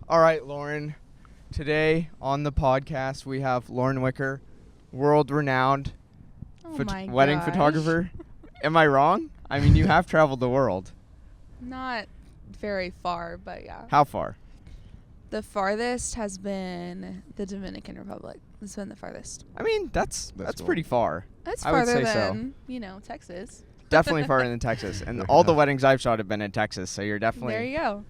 All right, Lauren. Today on the podcast we have Lauren Wicker, world-renowned wedding photographer. Am I wrong? I mean, you have traveled the world. Not very far, but yeah. How far? The farthest has been the Dominican Republic. It's been the farthest. I mean, that's cool. pretty far. That's I would farther say so. than, Texas. Definitely farther than Texas. And all the weddings I've shot have been in Texas, so you're There definitely you go.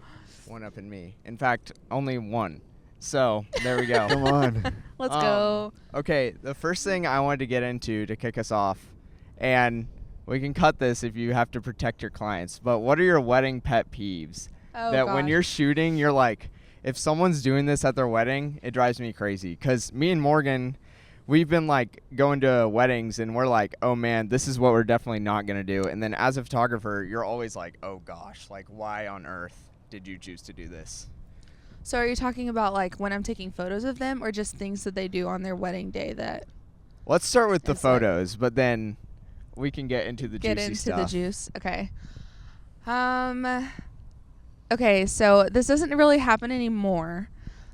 one up in me. In fact, only one. So, there we go. Come on. Let's go. Okay, the first thing I wanted to get into to kick us off, and we can cut this if you have to protect your clients, but what are your wedding pet peeves? Oh, That when gosh. you're shooting, you're like, if someone's doing this at their wedding, it drives me crazy. Because me and Morgan, we've been like going to weddings and we're like, oh man, this is what we're definitely not going to do. And then as a photographer, you're always like, oh gosh, like why on earth did you choose to do this? So are you talking about like when I'm taking photos of them or just things that they do on their wedding day that Let's start with the It's like- photos, but then we can get into the get juicy into stuff. the juice? Okay. Okay, so this doesn't really happen anymore,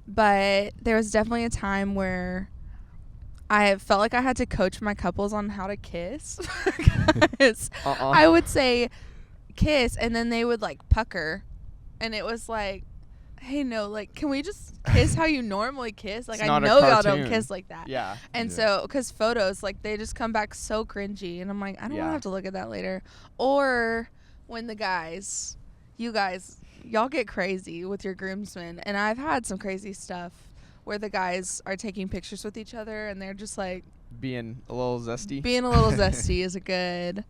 but there was definitely a time where I felt like I had to coach my couples on how to kiss. 'Cause I would say kiss and then they would like pucker and it was like, hey, no, like, can we just kiss how you normally kiss? Like, It's I not a know y'all don't cartoon. kiss like that. Yeah. And Yeah. so, because photos, like, they just come back so cringy. And I'm like, I don't want Yeah. to have to look at that later. Or when the guys, y'all get crazy with your groomsmen. And I've had some crazy stuff where the guys are taking pictures with each other and they're just like, Being a little zesty. being a little zesty is a good,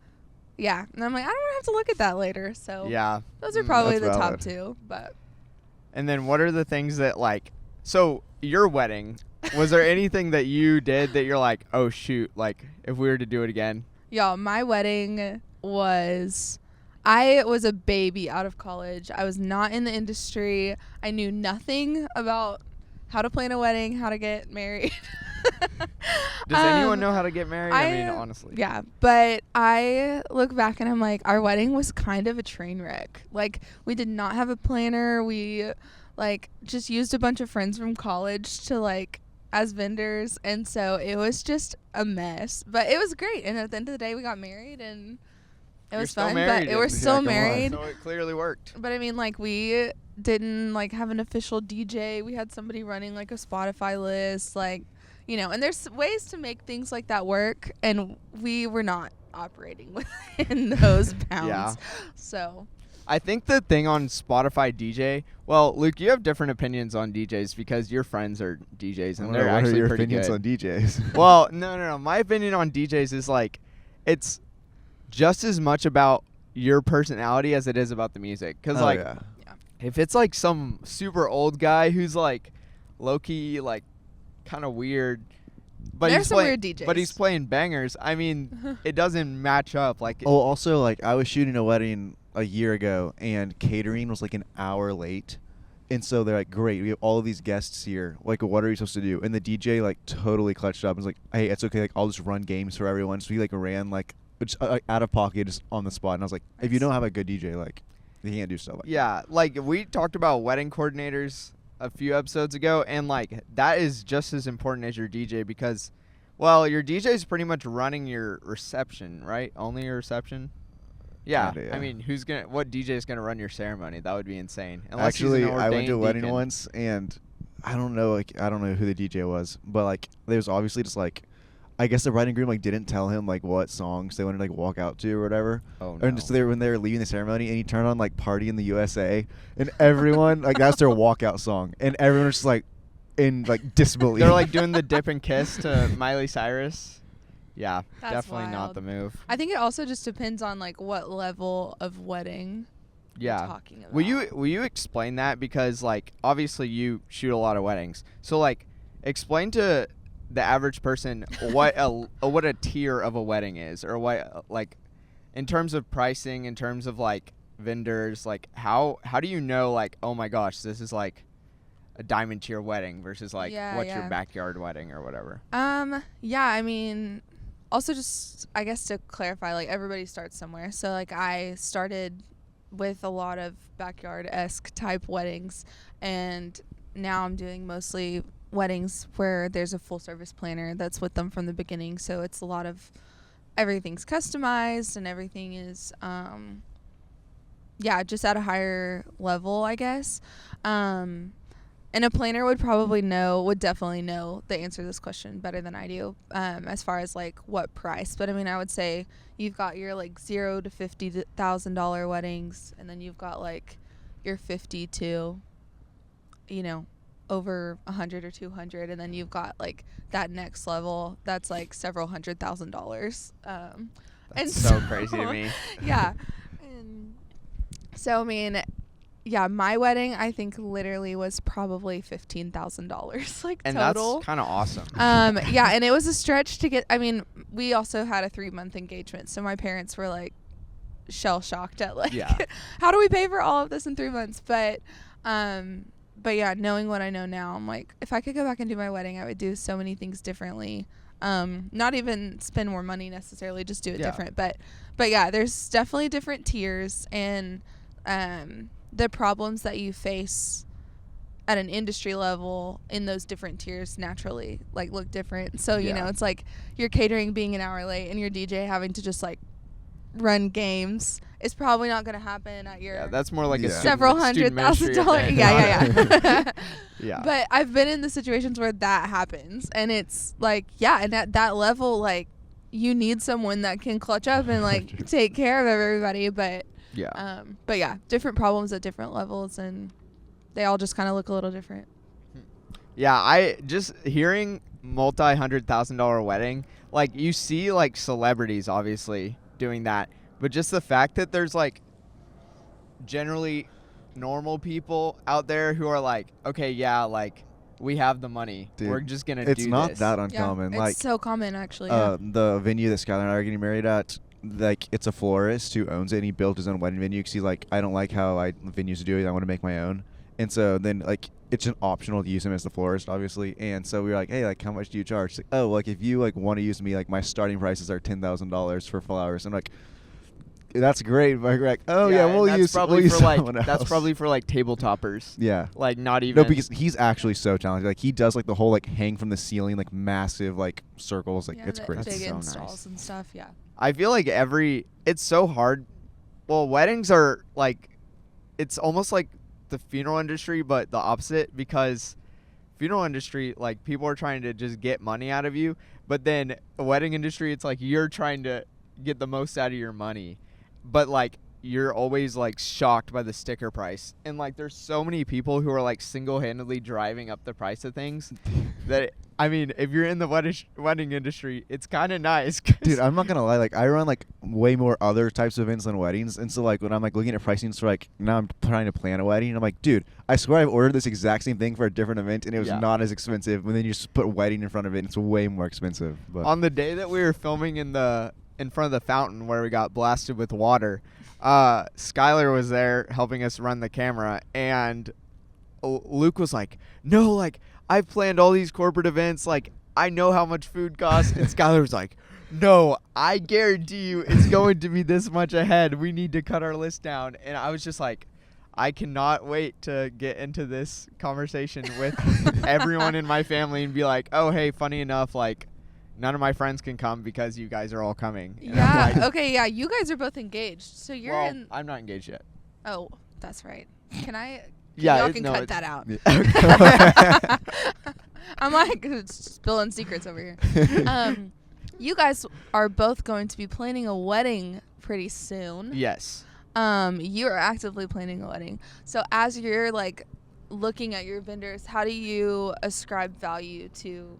yeah. And I'm like, I don't want to have to look at that later. So Yeah. those are probably the That's top valid. two. But And then what are the things that like, so your wedding, was there anything that you did that you're like, oh shoot, like if we were to do it again? y'all, my wedding was, I was a baby out of college. I was not in the industry. I knew nothing about how to plan a wedding, how to get married. Does anyone know how to get married? I mean, I- honestly. Yeah, but I look back and I'm like, our wedding was kind of a train wreck. Like, we did not have a planner. We, like, just used a bunch of friends from college to, like, as vendors. And so it was just a mess. But it was great. And at the end of the day, we got married and it You're was still fun. married, But we're and- still Yeah, come on. married. So it clearly worked. But I mean, like, we didn't like have an official DJ. We had somebody running like a Spotify list, like, and there's ways to make things like that work, and we were not operating within those bounds. Yeah. So I think the thing on Spotify DJ, well, Luke, you have different opinions on DJs because your friends are DJs and they're what are actually your pretty opinions good. on DJs? Well, no. My opinion on DJs is like, it's just as much about your personality as it is about the music. Because Oh, like, yeah. if it's like some super old guy who's like low key, like kind of weird, but There's he's some playing, weird DJs. but he's playing bangers. I mean, it doesn't match up. Like, Oh, also, like, I was shooting a wedding a year ago, and catering was like an hour late. And so they're like, great, we have all of these guests here. Like, what are you supposed to do? And the DJ, like, totally clutched up and was like, hey, it's okay. Like, I'll just run games for everyone. So he, like, ran, like, just, out of pocket, just on the spot. And I was like, if you don't have a good DJ, like, you can't do stuff like yeah, like we talked about wedding coordinators a few episodes ago, and like that is just as important as your DJ because, well, your DJ is pretty much running your reception, right? Only your reception. Yeah, Kinda, yeah. I mean, what DJ is gonna run your ceremony? That would be insane. that. Unless he's an Actually, I went to a ordained wedding deacon. once, and I don't know who the DJ was, but, like, there was obviously just, like, I guess the bride and groom, like, didn't tell him, like, what songs they wanted to, like, walk out to or whatever. Oh no. And just when they were leaving the ceremony, and he turned on, like, Party in the USA, and everyone, like, that's their walkout song, and everyone was just, like, in, like, disbelief. They're like doing the dip and kiss to Miley Cyrus. Yeah, That's definitely not wild. the move. I think it also just depends on like what level of wedding Yeah. you're talking about. Will you explain that, because like obviously you shoot a lot of weddings, so like explain to the average person what a tier of a wedding is, or what like in terms of pricing, in terms of like vendors, like how do you know like, oh my gosh, this is like a diamond tier wedding versus like what's your Yeah. backyard wedding or whatever. Yeah, I mean, also just I guess to clarify, like everybody starts somewhere. So like I started with a lot of backyard-esque type weddings, and now I'm doing mostly weddings where there's a full service planner that's with them from the beginning. So it's a lot of everything's customized and everything is, just at a higher level, I guess. And a planner would definitely know the answer to this question better than I do, as far as like what price. But I mean, I would say you've got your like $0 to $50,000 weddings, and then you've got like your 50 to, over 100 or 200, and then you've got like that next level that's like several $100,000. That's so crazy to me. Yeah. And so I mean, yeah, my wedding I think literally was probably $15,000 like and total. That's kind of awesome. Yeah, and it was a stretch to get. I mean, we also had a 3-month engagement, so my parents were like shell shocked at like, how do we pay for all of this in 3 months? But yeah, knowing what I know now, I'm like, if I could go back and do my wedding, I would do so many things differently. Not even spend more money necessarily, just do it different. But yeah, there's definitely different tiers, and the problems that you face at an industry level in those different tiers naturally like look different. So it's like your catering being an hour late and your DJ having to just like run games is probably not going to happen at your that's more like a several $100,000. Yeah. But I've been in the situations where that happens, and it's like and at that level, like you need someone that can clutch up and like take care of everybody. But different problems at different levels, and they all just kind of look a little different. Yeah, I just hearing multi-$100,000 wedding, like you see like celebrities obviously doing that, but just the fact that there's like generally normal people out there who are like, okay, like we have the money. Dude, we're just going to do this. It's not that uncommon. It's so common actually. The venue that Skylar and I are getting married at, like it's a florist who owns it, and he built his own wedding venue because he's like, I don't like how venues do it. I want to make my own. And so then like it's an optional to use him as the florist, obviously. And so we were like, hey, like how much do you charge? Like, oh, like if you like want to use me, like my starting prices are $10,000 for flowers. And like, that's great. But we're like, oh yeah, we'll use someone else. That's probably for like table toppers. Yeah. Like not even. No, because he's actually so talented. Like he does like the whole like hang from the ceiling, like massive like circles. Like it's great. Big That's so installs nice. and stuff. Yeah. I feel like it's so hard. Well, weddings are like, it's almost like the funeral industry, but the opposite, because funeral industry, like people are trying to just get money out of you, but then a wedding industry, it's like you're trying to get the most out of your money, but like you're always like shocked by the sticker price. And like there's so many people who are like single-handedly driving up the price of things that I mean, if you're in the wedding industry, it's kind of nice. Dude, I'm not gonna lie. Like, I run like way more other types of events than weddings, and so like when I'm like looking at pricings for like now I'm trying to plan a wedding, and I'm like, dude, I swear I've ordered this exact same thing for a different event, and it was not as expensive. And then you just put wedding in front of it, and it's way more expensive. But on the day that we were filming in front of the fountain where we got blasted with water, Skylar was there helping us run the camera, and Luke was like, no, like, I've planned all these corporate events, like, I know how much food costs. And Skylar was like, no, I guarantee you it's going to be this much ahead. We need to cut our list down. And I was just like, I cannot wait to get into this conversation with everyone in my family and be like, oh, hey, funny enough, like, none of my friends can come because you guys are all coming. And yeah, like, okay, yeah, you guys are both engaged. So you're in... I'm not engaged yet. Oh, that's right. Can I... Yeah, y'all can cut that out. I'm like spilling secrets over here. You guys are both going to be planning a wedding pretty soon. Yes. You are actively planning a wedding. So as you're like looking at your vendors, how do you ascribe value to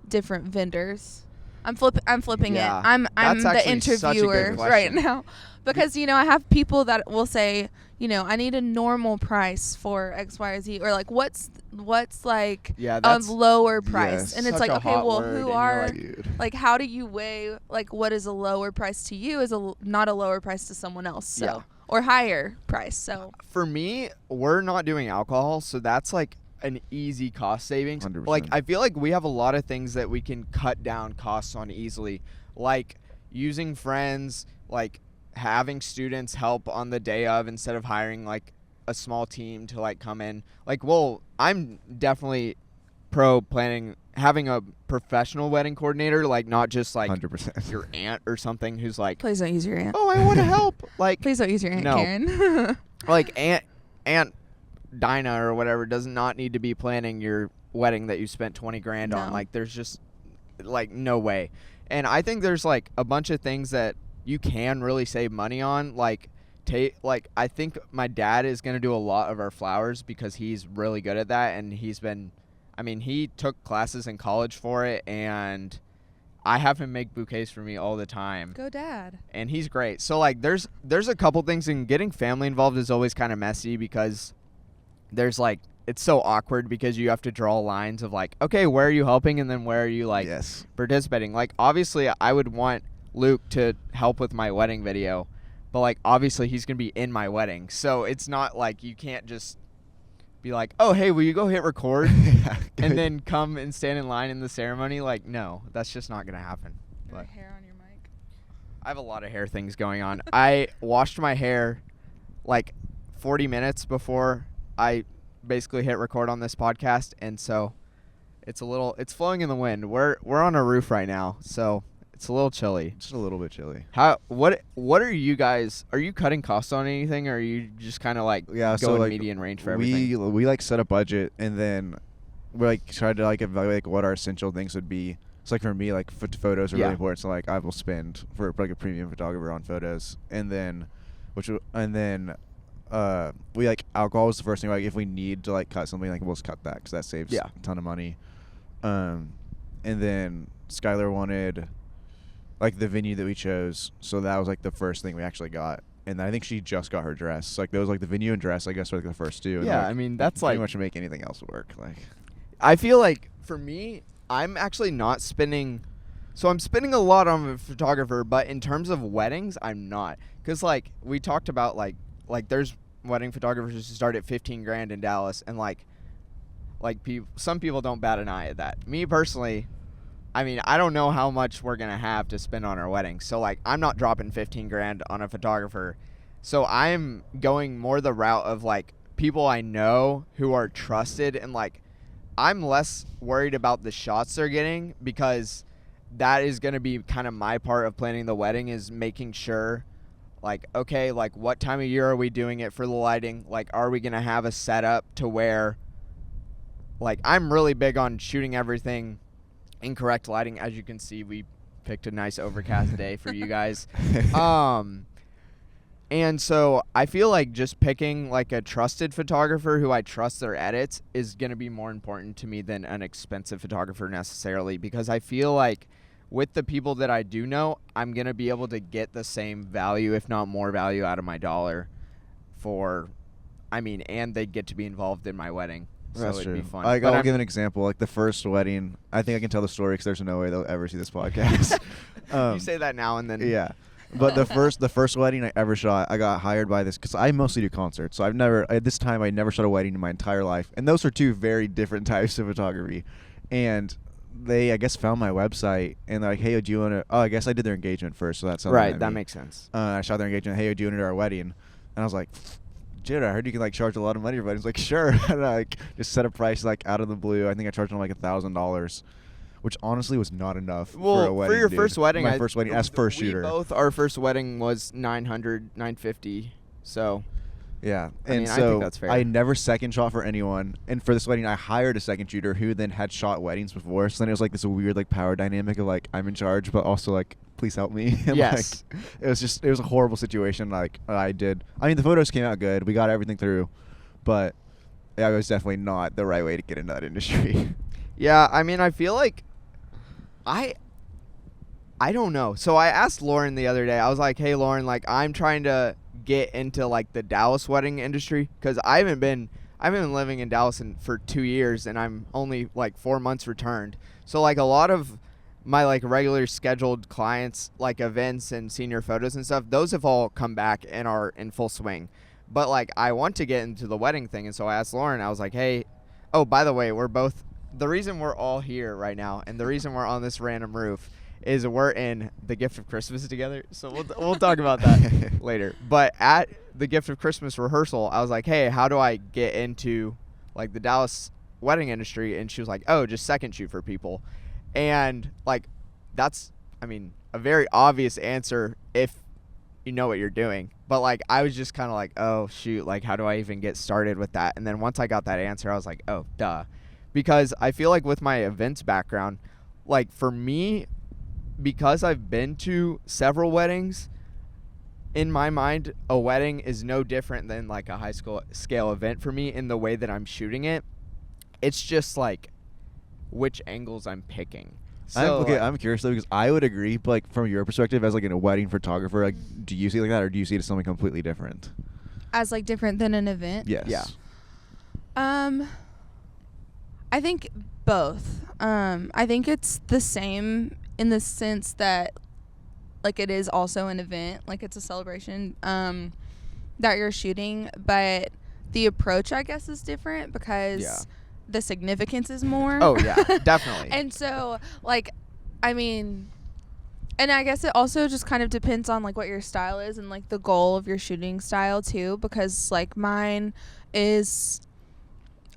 different vendors? I'm flipping it. I'm the interviewer right now. Because, I have people that will say, I need a normal price for X, Y, or Z. Or, like, what's like, a lower price? Yes. And it's Such like, a okay, hot well, word, who and are, you're like, how do you weigh, like, what is a lower price to you is not a lower price to someone else. So, or higher price. So, for me, we're not doing alcohol, so that's, like, an easy cost savings. 100%. Like, I feel like we have a lot of things that we can cut down costs on easily, like using friends, like having students help on the day of instead of hiring like a small team to like come in. Like, well, I'm definitely pro planning having a professional wedding coordinator, like not just like 100%. your aunt or something who's like, Please don't use your aunt. oh, I want to help. Like, Please don't use your aunt no. Karen. like Aunt Dinah or whatever does not need to be planning your wedding that you spent 20 grand on. No. Like, there's just like no way. And I think there's like a bunch of things that you can really save money on. Like I think my dad is going to do a lot of our flowers because he's really good at that. And he took classes in college for it, and I have him make bouquets for me all the time. Go Dad. And he's great. So like there's a couple things, and getting family involved is always kind of messy because there's like, it's so awkward because you have to draw lines of like, okay, where are you helping, and then where are you like participating? Like, obviously I would want Luke to help with my wedding video, but like obviously he's gonna be in my wedding, so it's not like you can't just be like, oh hey, will you go hit record and then come and stand in line in the ceremony? Like, no, that's just not gonna happen. Your hair on your mic. I have a lot of hair things going on. I washed my hair like 40 minutes before I basically hit record on this podcast, and so it's flowing in the wind. We're on a roof right now, so it's a little chilly. Just a little bit chilly. What are you guys, are you cutting costs on anything, or are you just kind of like going median range for everything? We like set a budget, and then we like tried to like evaluate like what our essential things would be. So like for me, like photos are really important, so like I will spend for like a premium photographer on photos, and then we like alcohol was the first thing. Like if we need to like cut something, like we'll just cut that because that saves a ton of money. And then Skylar wanted like the venue that we chose, so that was like the first thing we actually got. And I think she just got her dress. So, like there was like the venue and dress, I guess, were like the first two. And Yeah, like, I mean that's pretty like much make anything else work. Like I feel like for me, I'm actually not spending. So I'm spending a lot on a photographer, but in terms of weddings, I'm not. Because like we talked about, like there's wedding photographers who start at 15 grand in Dallas, and like some people don't bat an eye at that. Me personally, I mean, I don't know how much we're gonna have to spend on our wedding, so like I'm not dropping 15 grand on a photographer. So I'm going more the route of like people I know who are trusted, and like I'm less worried about the shots they're getting, because that is going to be kind of my part of planning the wedding, is making sure like, okay, like what time of year are we doing it for the lighting? Like, are we going to have a setup to where, like, I'm really big on shooting everything in correct lighting. As you can see, we picked a nice overcast day for you guys. And so I feel like just picking like a trusted photographer who I trust their edits is going to be more important to me than an expensive photographer necessarily, because I feel like with the people that I do know, I'm going to be able to get the same value, if not more value, out of my dollar and they get to be involved in my wedding. So that's it'd true. be fun. Like, I'll give an example. Like the first wedding, I think I can tell the story because there's no way they'll ever see this podcast. You say that now and then. Yeah. But the first wedding I ever shot, I got hired by this, because I mostly do concerts. So I never shot a wedding in my entire life. And those are two very different types of photography. And they, I guess, found my website, and they're like, hey, do you want to, I guess I did their engagement first, so that's something. Right, that makes sense. I shot their engagement, hey, do you want to do our wedding? And I was like, dude, I heard you can like charge a lot of money for weddings. Like, sure. And I like just set a price like out of the blue. I think I charged them like $1,000. Which honestly was not enough for a wedding. For your first wedding, my first wedding as first shooter. Our first wedding was $950. So yeah, I so think that's fair. I never second shot for anyone, and for this wedding, I hired a second shooter who then had shot weddings before. So then it was like this weird like power dynamic of like I'm in charge, but also like please help me. And yes, like, it was a horrible situation. Like the photos came out good. We got everything through, but it was definitely not the right way to get into that industry. Yeah, I mean, I feel like I don't know. So I asked Lauren the other day. I was like, "Hey, Lauren, like I'm trying to get into like the Dallas wedding industry, because I haven't been living in Dallas for 2 years, and I'm only like 4 months returned. So like a lot of my like regular scheduled clients, like events and senior photos and stuff, those have all come back and are in full swing. But like I want to get into the wedding thing, and so I asked Lauren. I was like, "Hey, oh, by the way, the reason we're all here right now, and the reason we're on this random roof, is we're in The Gift of Christmas together. So we'll talk about that later. But at the Gift of Christmas rehearsal, I was like, hey, how do I get into like the Dallas wedding industry? And she was like, oh, just second shoot for people. And like that's, I mean, a very obvious answer if you know what you're doing. But like I was just kind of like, oh shoot, like how do I even get started with that? And then once I got that answer, I was like, oh duh. Because I feel like with my events background, like for me, because I've been to several weddings, in my mind a wedding is no different than like a high school scale event for me in the way that I'm shooting it. It's just like which angles I'm picking. So I'm curious though, because I would agree, but like from your perspective as like a wedding photographer, like do you see it like that, or do you see it as something completely different? As like different than an event? Yes. Yeah. I think both. I think it's the same in the sense that like it is also an event, like it's a celebration that you're shooting, but the approach I guess is different because the significance is more. Oh yeah, definitely. And so like, I mean, and I guess it also just kind of depends on like what your style is and like the goal of your shooting style too, because like mine is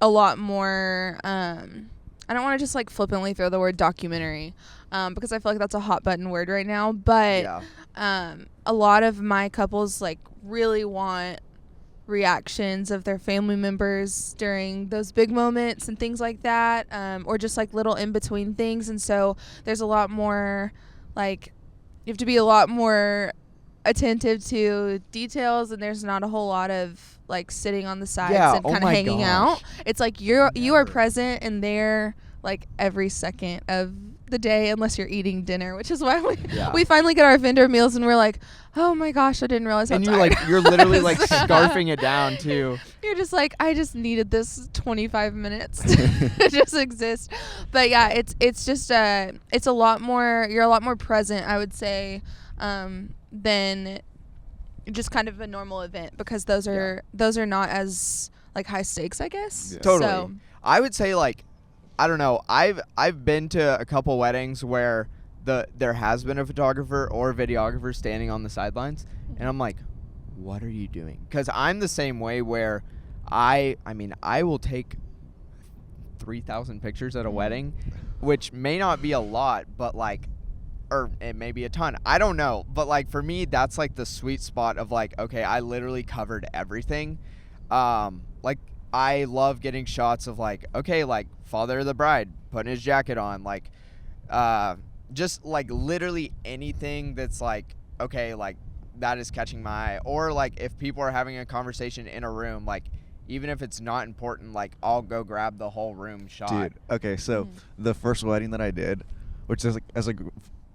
a lot more I don't want to just like flippantly throw the word documentary because I feel like that's a hot button word right now, but a lot of my couples like really want reactions of their family members during those big moments and things like that, or just like little in between things. And so there's a lot more like you have to be a lot more attentive to details, and there's not a whole lot of like sitting on the sides and kind of hanging out. It's like you are present and there like every second of the day, unless you're eating dinner, which is why we finally get our vendor meals and we're like, oh my gosh, I didn't realize how and tired you're literally like scarfing it down too. You're just like, I just needed this 25 minutes to just exist. But yeah, it's just it's a lot more, you're a lot more present, I would say, than just kind of a normal event, because those are not as like high stakes, I guess. Yeah. Totally. So, I would say like, I don't know, I've been to a couple weddings where there has been a photographer or a videographer standing on the sidelines, and I'm like, what are you doing? Because I'm the same way where I will take 3,000 pictures at a wedding, which may not be a lot, but like, or it may be a ton, I don't know, but like for me that's like the sweet spot of like, okay, I literally covered everything. Like I love getting shots of like, okay, like father of the bride putting his jacket on, like just like literally anything that's like, okay, like that is catching my eye. Or like if people are having a conversation in a room, like even if it's not important, like I'll go grab the whole room shot. Dude, okay, so the first wedding that I did, which is like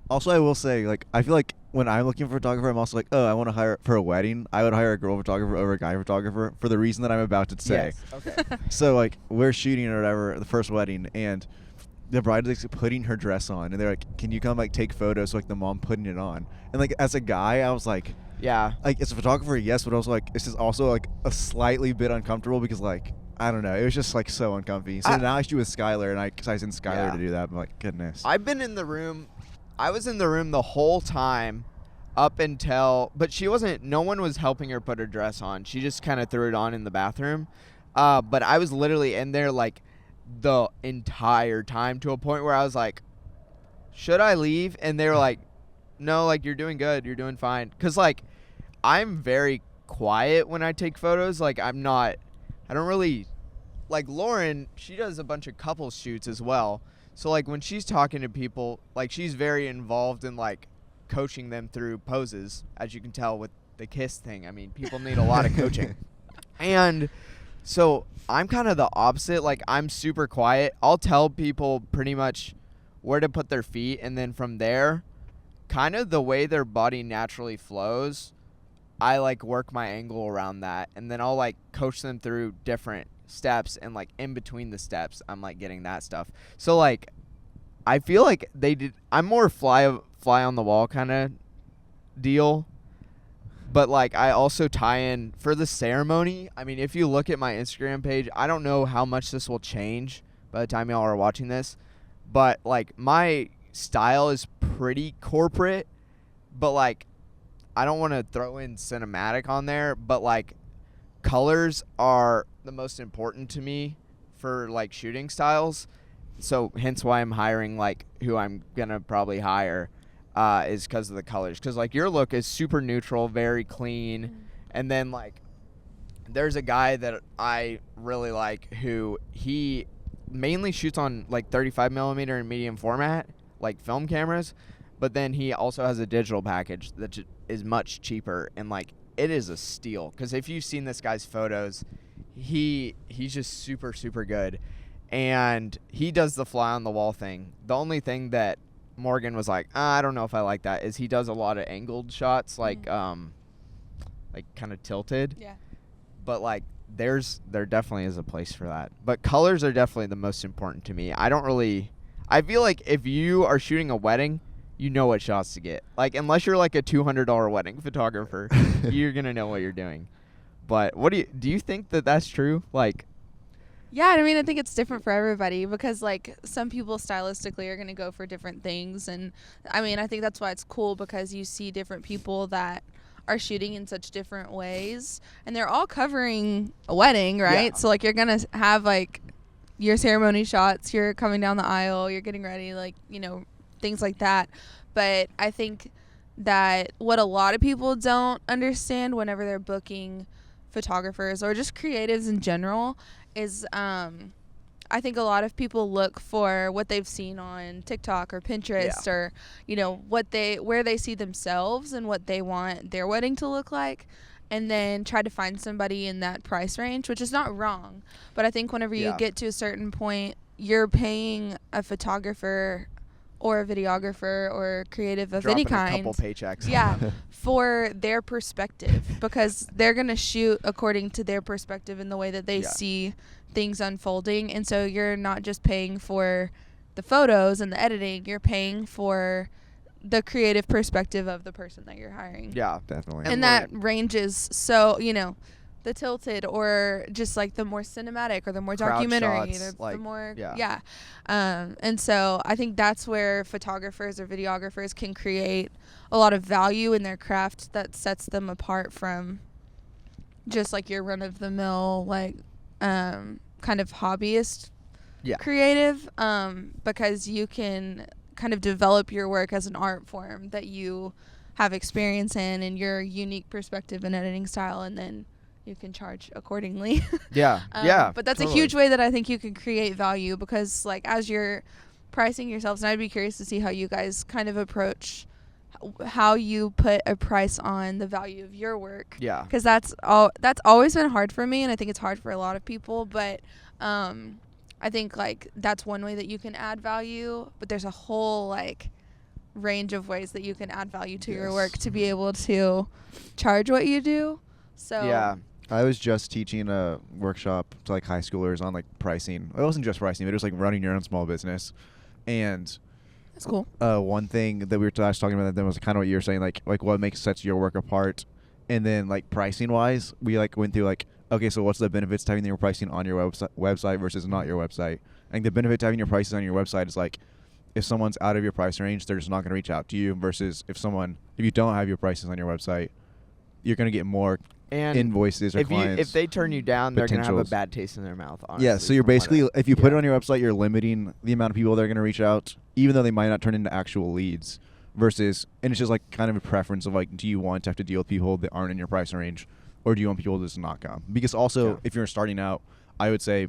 also I will say, like I feel like when I'm looking for a photographer, I'm also like, oh, I want to hire for a wedding, I would hire a girl photographer over a guy photographer for the reason that I'm about to say. Yes. Okay. So like we're shooting or whatever, the first wedding, and the bride is like putting her dress on, and they're like, can you come like take photos, so, like the mom putting it on. And like as a guy, I was like, yeah, like as a photographer, yes, but also like this is also like a slightly bit uncomfortable, because like I don't know, it was just like so uncomfy. So now I shoot with Skylar, and I sent Skylar to do that. I'm like, goodness. I've been in the room. I was in the room the whole time up until, but she wasn't, no one was helping her put her dress on. She just kind of threw it on in the bathroom. But I was literally in there like the entire time, to a point where I was like, should I leave? And they were like, no, like you're doing good. You're doing fine. 'Cause like I'm very quiet when I take photos. Like I don't really, like Lauren, she does a bunch of couple shoots as well. So like when she's talking to people, like she's very involved in like coaching them through poses, as you can tell with the kiss thing. I mean, people need a lot of coaching. And so I'm kind of the opposite. Like I'm super quiet. I'll tell people pretty much where to put their feet, and then from there, kind of the way their body naturally flows, I like work my angle around that, and then I'll like coach them through different steps, and like in between the steps I'm like getting that stuff. So like I feel like I'm more fly on the wall kind of deal, but like I also tie in for the ceremony. I mean, if you look at my Instagram page, I don't know how much this will change by the time y'all are watching this, but like my style is pretty corporate, but like I don't want to throw in cinematic on there, but like colors are the most important to me for like shooting styles. So hence why I'm hiring like who I'm gonna probably hire is because of the colors. Because like your look is super neutral, very clean, and then like there's a guy that I really like who he mainly shoots on like 35 millimeter and medium format, like film cameras, but then he also has a digital package that is much cheaper, and like it is a steal. Because if you've seen this guy's photos, he's just super good, and he does the fly on the wall thing. The only thing that Morgan was like, I don't know if I like that, is he does a lot of angled shots, like kind of tilted. Yeah. But like there definitely is a place for that. But colors are definitely the most important to me. I feel like if you are shooting a wedding, you know what shots to get. Like unless you're like a $200 wedding photographer, you're going to know what you're doing. But do you think that that's true? Like Yeah, I mean, I think it's different for everybody because, like, some people stylistically are going to go for different things. And, I mean, I think that's why it's cool because you see different people that are shooting in such different ways. And they're all covering a wedding, right? Yeah. So, like, you're going to have, like, your ceremony shots. You're coming down the aisle. You're getting ready, like, you know, things like that. But I think that what a lot of people don't understand whenever they're booking photographers or just creatives in general is I think a lot of people look for what they've seen on TikTok or Pinterest or, you know, where they see themselves and what they want their wedding to look like, and then try to find somebody in that price range, which is not wrong. But I think whenever you get to a certain point, you're paying a photographer or a videographer or creative of any kind. A couple paychecks. Yeah, for their perspective, because they're going to shoot according to their perspective in the way that they see things unfolding. And so you're not just paying for the photos and the editing, you're paying for the creative perspective of the person that you're hiring. Yeah, definitely. And that ranges, so, you know, the tilted or just like the more cinematic or the more crowd documentary, shots, the like, more yeah. And so I think that's where photographers or videographers can create a lot of value in their craft that sets them apart from just like your run of the mill, like kind of hobbyist creative, because you can kind of develop your work as an art form that you have experience in and your unique perspective and editing style, and then you can charge accordingly. But that's a huge way that I think you can create value, because like as you're pricing yourselves, and I'd be curious to see how you guys kind of approach how you put a price on the value of your work. Yeah. Because that's always been hard for me, and I think it's hard for a lot of people, but I think like that's one way that you can add value, but there's a whole like range of ways that you can add value to your work to be able to charge what you do. So I was just teaching a workshop to like high schoolers on like pricing. It wasn't just pricing, but it was like running your own small business. And that's cool. One thing that we were talking about then was kind of what you were saying, like what sets your work apart. And then like pricing wise, we like went through like, okay, so what's the benefits to having your pricing on your website versus not your website? I think the benefit to having your prices on your website is like, if someone's out of your price range, they're just not going to reach out to you, versus if you don't have your prices on your website, you're going to get more invoices or clients. If they turn you down, they're going to have a bad taste in their mouth, honestly. Yeah, so you're basically, if you put it on your website, you're limiting the amount of people that are going to reach out, even though they might not turn into actual leads, versus, and it's just like kind of a preference of like, do you want to have to deal with people that aren't in your price range, or do you want people to just not come? Because also, if you're starting out, I would say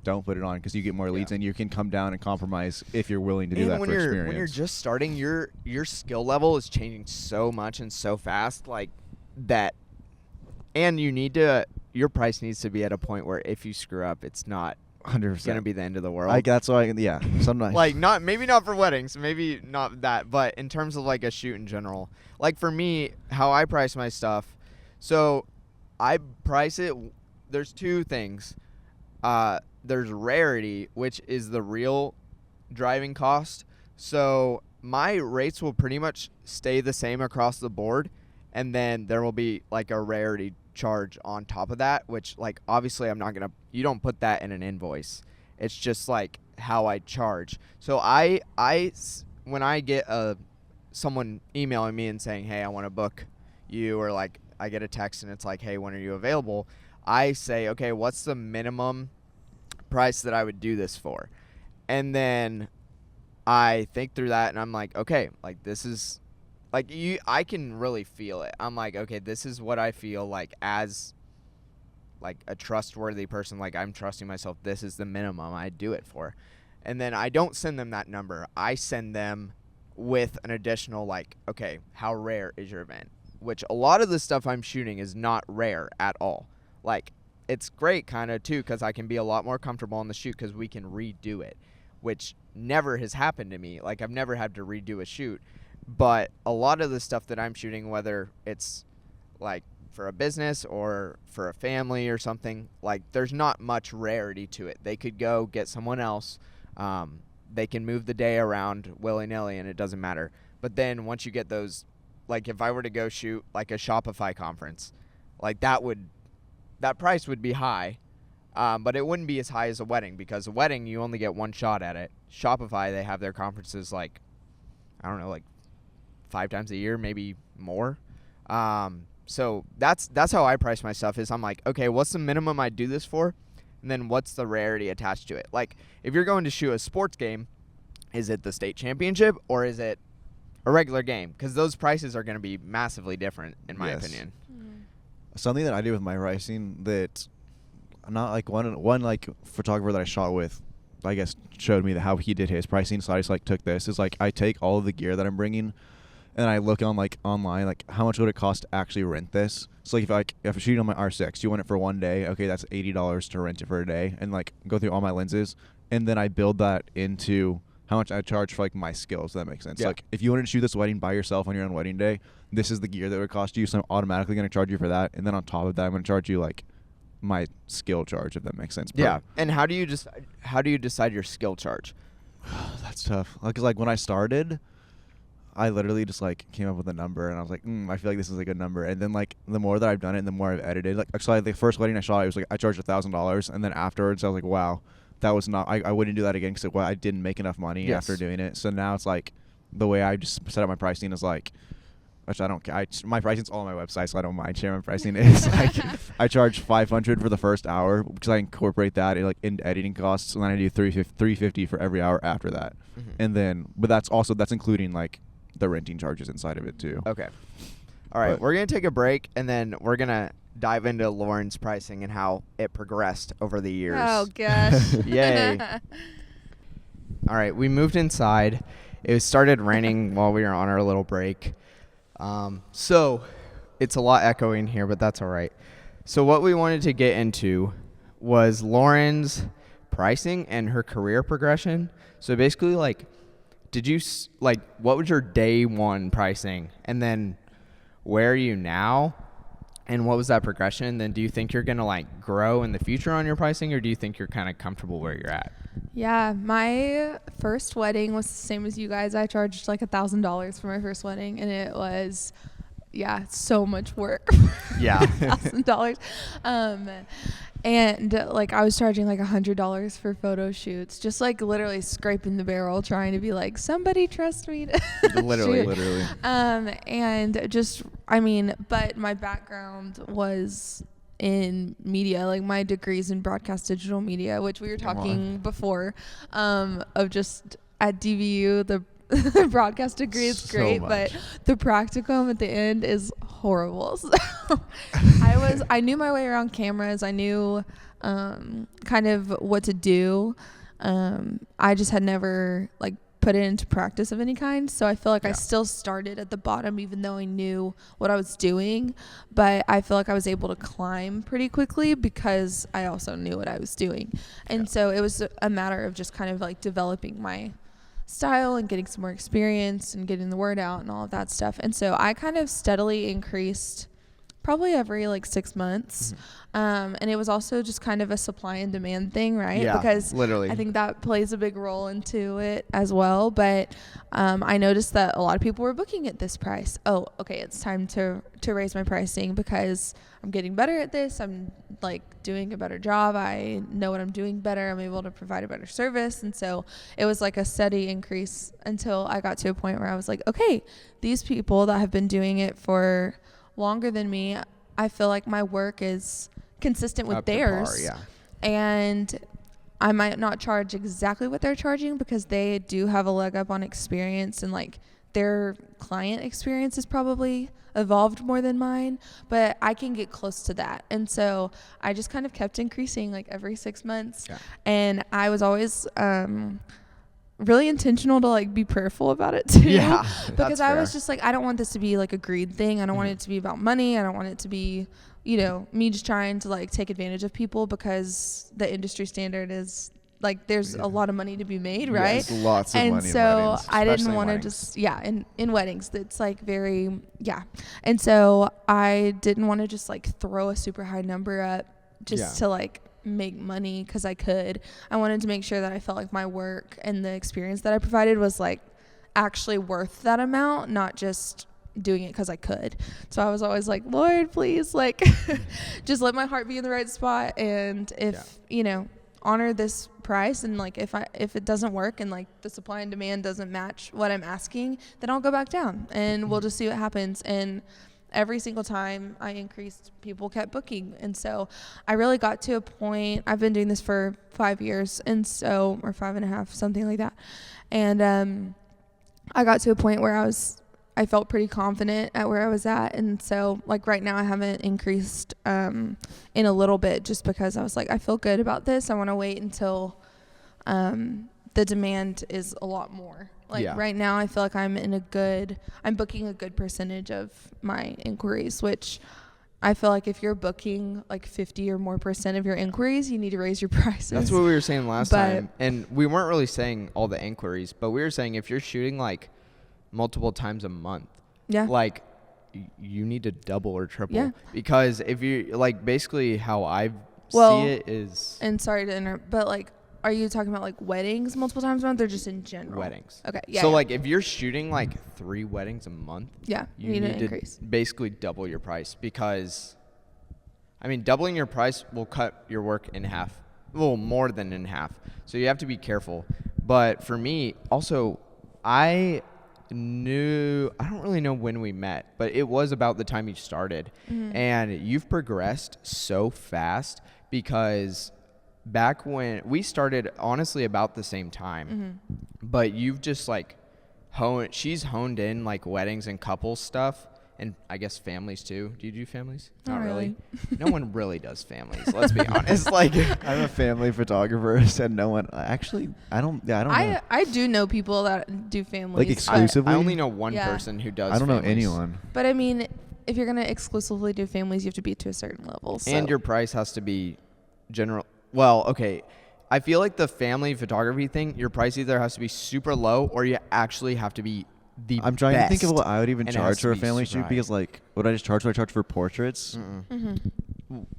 don't put it on, because you get more leads and you can come down and compromise if you're willing to do that for experience. When you're just starting, your skill level is changing so much and so fast, like that, and your price needs to be at a point where if you screw up, it's not 100% going to be the end of the world. That's why, sometimes. Like maybe not for weddings, maybe not that, but in terms of like a shoot in general, like for me, how I price my stuff. So I price it, there's two things. There's rarity, which is the real driving cost. So my rates will pretty much stay the same across the board, and then there will be like a rarity charge on top of that, which like obviously you don't put that in an invoice. It's just like how I charge. So when I get someone emailing me and saying, hey, I want to book you, or like I get a text and it's like, hey, when are you available? I say, okay, what's the minimum price that I would do this for? And then I think through that and I'm like, okay, like this is like I can really feel it. I'm like, okay, this is what I feel like as like a trustworthy person. Like I'm trusting myself. This is the minimum I do it for. And then I don't send them that number. I send them with an additional like, okay, how rare is your event? Which a lot of the stuff I'm shooting is not rare at all. Like it's great kind of too because I can be a lot more comfortable on the shoot because we can redo it, which never has happened to me. Like I've never had to redo a shoot. But a lot of the stuff that I'm shooting, whether it's like for a business or for a family or something, like there's not much rarity to it. They could go get someone else. They can move the day around willy-nilly and it doesn't matter. But then once you get those, like if I were to go shoot like a Shopify conference, like that price would be high. But it wouldn't be as high as a wedding because a wedding, you only get one shot at it. Shopify, they have their conferences like, I don't know, like 5 times a year, maybe more. So that's how I price my stuff is I'm like, okay, what's the minimum I do this for? And then what's the rarity attached to it? Like if you're going to shoot a sports game, is it the state championship or is it a regular game? Because those prices are going to be massively different in my opinion. Something that I do with my pricing that not like one like photographer that I shot with, I guess showed me how he did his pricing. So I just like took this is like I take all of the gear that I'm bringing and I look on like online, like how much would it cost to actually rent this? So like if I'm shooting on my R6, you want it for one day, okay, that's $80 to rent it for a day, and like go through all my lenses, and then I build that into how much I charge for like my skills. If that makes sense. Yeah. Like if you wanted to shoot this wedding by yourself on your own wedding day, this is the gear that would cost you. So I'm automatically going to charge you for that, and then on top of that, I'm going to charge you like my skill charge, if that makes sense. Yeah. And how do you decide your skill charge? That's tough. Because like when I started, I literally just like came up with a number and I was like, I feel like this is a good number. And then like the more that I've done it and the more I've edited, like actually the first wedding I shot, it was like I charged $1,000, and then afterwards I was like, wow, that was not. I wouldn't do that again because I didn't make enough money after doing it. So now it's like the way I just set up my pricing is like, which I don't care. My pricing's all on my website, so I don't mind sharing my pricing. Is like I charge $500 for the first hour because I incorporate that in editing costs, and then I do $350 for every hour after that. Mm-hmm. And then, but that's including like the renting charges inside of it too. Okay. All right, we're gonna take a break, and then we're gonna dive into Lauren's pricing and how it progressed over the years. Oh gosh! Yay! All right, we moved inside. It started raining while we were on our little break. So it's a lot echoing here, but that's all right. So what we wanted to get into was Lauren's pricing and her career progression. So basically, like, what was your day one pricing? And then where are you now? And what was that progression? And then do you think you're going to like grow in the future on your pricing, or do you think you're kind of comfortable where you're at? Yeah, my first wedding was the same as you guys. I charged like $1,000 for my first wedding, and it was, so much work. Yeah. $1,000. And like I was charging like $100 for photo shoots, just like literally scraping the barrel, trying to be like, somebody trust me. Literally. And just, but my background was in media, like my degrees in broadcast digital media, which we were talking before, of just at DVU, the broadcast degree is great, but the practicum at the end is horrible. So I knew my way around cameras. I knew kind of what to do. I just had never like put it into practice of any kind. So I feel like I still started at the bottom, even though I knew what I was doing. But I feel like I was able to climb pretty quickly because I also knew what I was doing. And so it was a matter of just kind of like developing my style and getting some more experience and getting the word out and all of that stuff. And so I kind of steadily increased probably every like 6 months. And it was also just kind of a supply and demand thing, right? Yeah, because literally. I think that plays a big role into it as well. But I noticed that a lot of people were booking at this price. Oh, okay, it's time to raise my pricing because I'm getting better at this. I'm like doing a better job. I know what I'm doing better. I'm able to provide a better service. And so it was like a steady increase until I got to a point where I was like, okay, these people that have been doing it for longer than me, I feel like my work is consistent with Up to theirs. par, yeah. And I might not charge exactly what they're charging because they do have a leg up on experience, and like their client experience has probably evolved more than mine, but I can get close to that. And so I just kind of kept increasing like every 6 months. Yeah. And I was always really intentional to like be prayerful about it too. Yeah, because that's I was fair. just like, I don't want this to be like a greed thing. I don't want it to be about money. I don't want it to be, you know, me just trying to like take advantage of people because the industry standard is like there's a lot of money to be made, right? Yes, lots of and money in so weddings, I especially didn't in want to weddings. just in weddings it's like very and so I didn't want to just like throw a super high number up just to like make money because I could. I wanted to make sure that I felt like my work and the experience that I provided was like actually worth that amount, not just doing it because I could. So I was always like, Lord, please, like just let my heart be in the right spot, and if you know, honor this price, and like if it doesn't work and like the supply and demand doesn't match what I'm asking, then I'll go back down and we'll just see what happens. And every single time I increased, people kept booking. And so I really got to a point, I've been doing this for 5 years, and so, or 5.5, something like that. And I got to a point where I felt pretty confident at where I was at. And so like right now I haven't increased in a little bit just because I was like, I feel good about this. I want to wait until the demand is a lot more. Like right now I feel like I'm booking a good percentage of my inquiries, which I feel like if you're booking like 50 or more % of your inquiries, you need to raise your prices. That's what we were saying last time. And we weren't really saying all the inquiries, but we were saying if you're shooting like multiple times a month, like you need to double or triple, because if you like basically how I see it is, and sorry to interrupt, but like, are you talking about like weddings multiple times a month or just in general? Weddings. Okay. So like if you're shooting like 3 weddings a month, you need to increase. Basically double your price, because I mean doubling your price will cut your work in half, a little more than in half. So you have to be careful. But for me also, I don't really know when we met, but it was about the time you started. And you've progressed so fast, because back when we started, honestly about the same time, but you've just like she's honed in like weddings and couples stuff, and I guess families too. Do you do families? Not really. No one really does families, let's be honest. Like I'm a family photographer, said no one. Actually, I don't know. I do know people that do families. Like exclusively? I only know one person who does I don't know families. anyone. But I mean, if you're going to exclusively do families, you have to be to a certain level. So. And your price has to be general. Well, okay. I feel like the family photography thing, your price either has to be super low or you actually have to be the I'm trying to think of what I would even and it has charge to for a be family super shoot, high. because like, what I just charge? What I charge for portraits?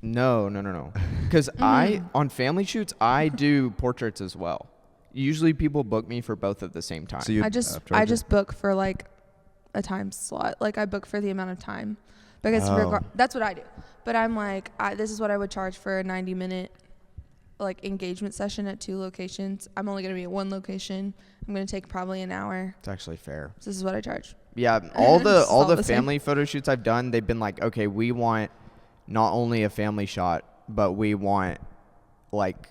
No. Because on family shoots, I do portraits as well. Usually people book me for both at the same time. So you I just book for like a time slot. Like I book for the amount of time, because that's what I do. But I'm like, this is what I would charge for a 90-minute like engagement session at 2 locations. I'm only going to be at 1 location. I'm going to take probably an hour. It's actually fair. So this is what I charge. Yeah, all the the same. family photo shoots I've done, they've been like, okay, we want not only a family shot, but we want like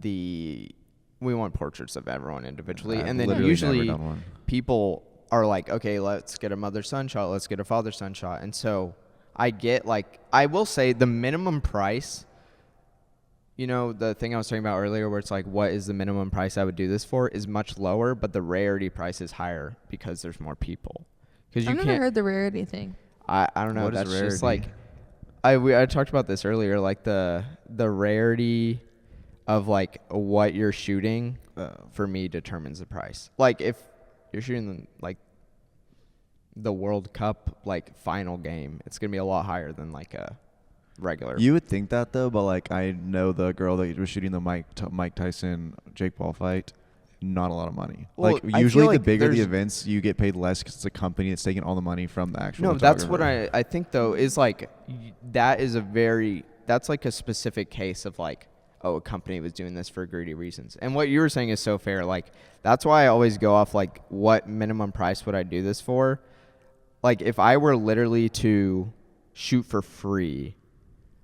we want portraits of everyone individually. I've and then literally usually never done one. people are like, okay, let's get a mother-son shot, let's get a father-son shot. And so I get like, I will say the minimum price, you know, the thing I was talking about earlier where it's like, what is the minimum price I would do this for, is much lower, but the rarity price is higher because there's more people. Because I've never heard the rarity thing. I don't know. What is That's just rarity? like, I talked about this earlier, like the rarity of like what you're shooting for me determines the price. Like if you're shooting like the World Cup like final game, it's gonna be a lot higher than like a regular. You would think that though, but like I know the girl that was shooting the Mike Tyson Jake Paul fight. Not a lot of money. Well, like I usually feel the like bigger the there's- events, you get paid less because it's a company that's taking all the money from the actual. No, that's what photographer. I think though is like that's like a specific case of like, oh, a company was doing this for greedy reasons. And what you were saying is so fair. Like that's why I always go off like what minimum price would I do this for? Like if I were literally to shoot for free,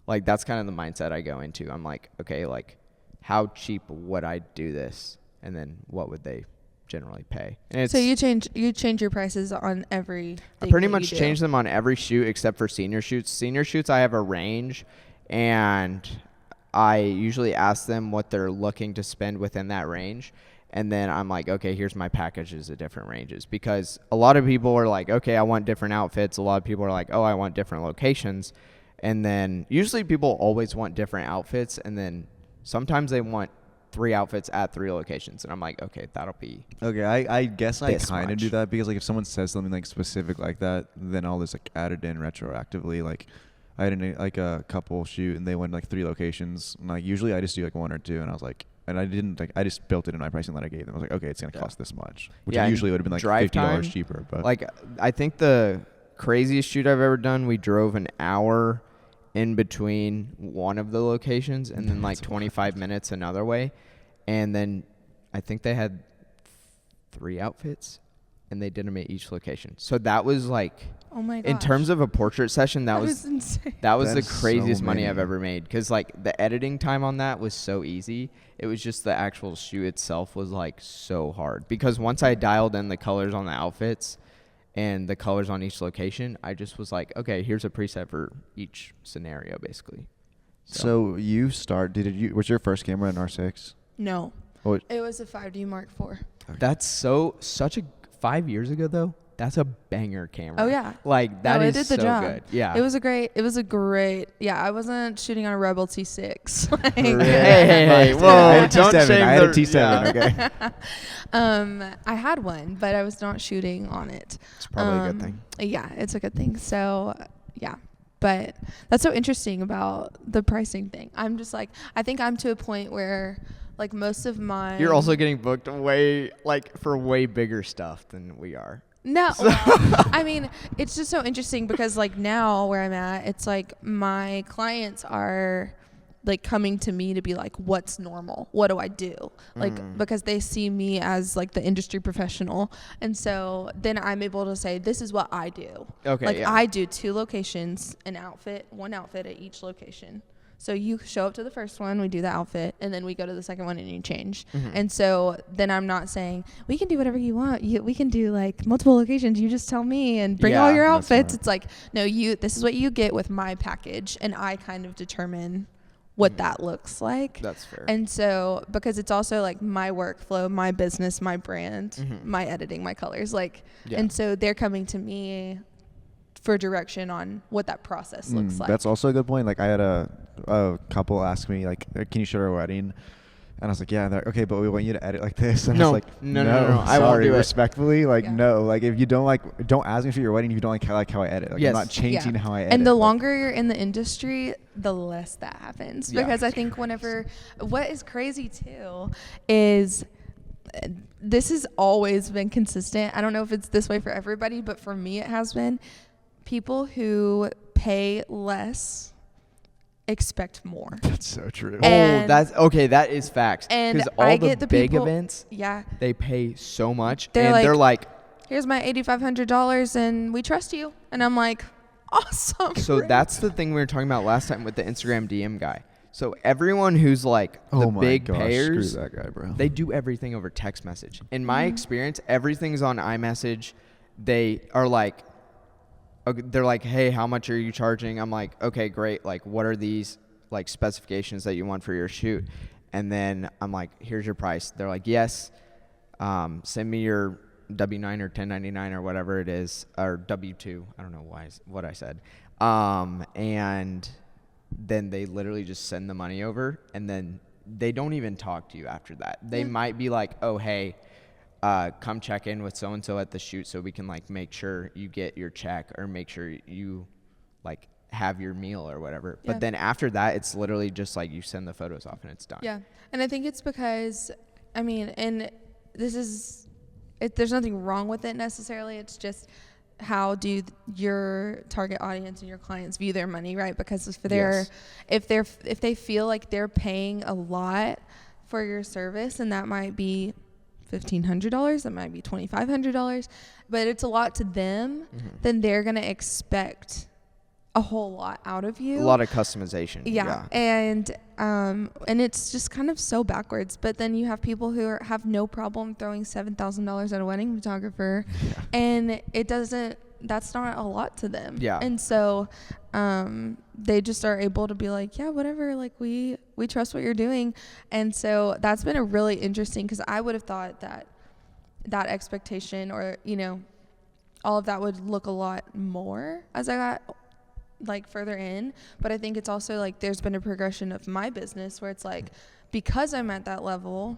like that's kind of the mindset I go into. I'm like, okay, like how cheap would I do this? And then what would they generally pay? And it's, So you change your prices on every. I pretty much change them on every shoot except for senior shoots. Senior shoots, I have a range, and I usually ask them what they're looking to spend within that range. And then I'm like, okay, here's my packages at different ranges. Because a lot of people are like, okay, I want different outfits. A lot of people are like, oh, I want different locations. And then usually people always want different outfits. And then sometimes they want 3 outfits at 3 locations. And I'm like, okay, that'll be. Okay, I guess I this kind of much. do that because like if someone says something like specific like that, then I'll just like add it in retroactively. Like I had like a couple shoot and they went like 3 locations. And like usually I just do like 1 or 2, and I was like, and I didn't like I just built it in my pricing that I gave them. I was like, okay, it's gonna cost this much, which Yeah, usually would have been like drive $50 time, cheaper. But Like, I think the craziest shoot I've ever done, we drove an hour in between one of the locations and then like 25 minutes another way. And then I think they had 3 outfits and they did them at each location. So that was like, Oh my gosh. in terms of a portrait session, that was insane. that was the That's so craziest money many. I've ever made. Because like the editing time on that was so easy. It was just the actual shoot itself was like so hard. Because once I dialed in the colors on the outfits and the colors on each location, I just was like, okay, here's a preset for each scenario basically. so you was your first camera an R6? No. Oh, It was a 5D Mark IV. That's such a 5 years ago though. That's a banger camera. Oh yeah. Like that No, is it did the so job. good. Yeah. It was a great. Yeah, I wasn't shooting on a Rebel T6. Like, Hey, whoa, I had a don't T7. shame I had a the- T7. yeah. Okay. I had one, but I was not shooting on it. It's probably a good thing. Yeah, it's a good thing. So, yeah. But that's so interesting about the pricing thing. I'm just like, I think I'm to a point where like most of my. You're also getting booked for way bigger stuff than we are. No, well, I mean, it's just so interesting because like now where I'm at, it's like my clients are like coming to me to be like, what's normal? What do I do? Like, because they see me as like the industry professional. And so then I'm able to say, this is what I do. Okay, Like yeah. I do 2 locations, one outfit at each location. So you show up to the first one, we do the outfit, and then we go to the second one and you change. And so then I'm not saying, we can do whatever you want. We can do like multiple locations. You just tell me and bring all Yeah, your that's outfits. smart. It's like, no, this is what you get with my package. And I kind of determine what that looks like. That's fair. And so, because it's also like my workflow, my business, my brand, my editing, my colors, like, Yeah. and so they're coming to me for direction on what that process looks like. That's also a good point. Like I had a couple ask me like, can you shoot our wedding? And I was like, yeah. And they're like, okay, but we want you to edit like this. And I No. was like, No, sorry, I won't do it. respectfully, like Yeah. no. Like if you don't ask me for your wedding if you don't like how I edit. Like Yes. I'm not changing Yeah. how I edit. And the Like, longer you're in the industry, the less that happens. Yeah. Because I think what is crazy too is this has always been consistent. I don't know if it's this way for everybody, but for me it has been. People who pay less expect more. that's so true. And- that's okay. That is facts. and Because all I the get the big people- events, Yeah. they pay so much, They're and like- they're like, Here's my $8,500 and we trust you. And I'm like, awesome. so great. that's the thing we were talking about last time with the Instagram DM guy. So everyone who's like the oh my big gosh, payers, screw that guy, bro. they do everything over text message. In my experience, everything's on iMessage. They are like, okay, they're like, hey, how much are you charging? I'm like, okay, great. Like, what are these like specifications that you want for your shoot? And then I'm like, here's your price. They're like, yes. Send me your W-9 or 1099 or whatever it is, or W-2. I don't know what I said. And then they literally just send the money over, and then they don't even talk to you after that. They might be like, oh, hey, come check in with so-and-so at the shoot so we can like make sure you get your check or make sure you like have your meal or whatever. Yeah. But then after that, it's literally just like you send the photos off and it's done. Yeah. And I think it's because, I mean, and this is, there's nothing wrong with it necessarily. It's just how do your target audience and your clients view their money, right? Because if they feel like they're paying a lot for your service, and that might be $1,500, that might be $2,500, but it's a lot to them, then they're going to expect a whole lot out of you. A lot of customization. Yeah. And it's just kind of so backwards. But then you have people who have no problem throwing $7,000 at a wedding photographer, and that's not a lot to them. Yeah. And so they just are able to be like, yeah, whatever, like we trust what you're doing. And so that's been a really interesting, because I would have thought that expectation, or, you know, all of that would look a lot more as I got like further in. But I think it's also like there's been a progression of my business where it's like, because I'm at that level,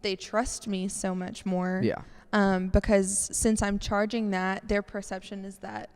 they trust me so much more. Yeah. Because since I'm charging that, their perception is that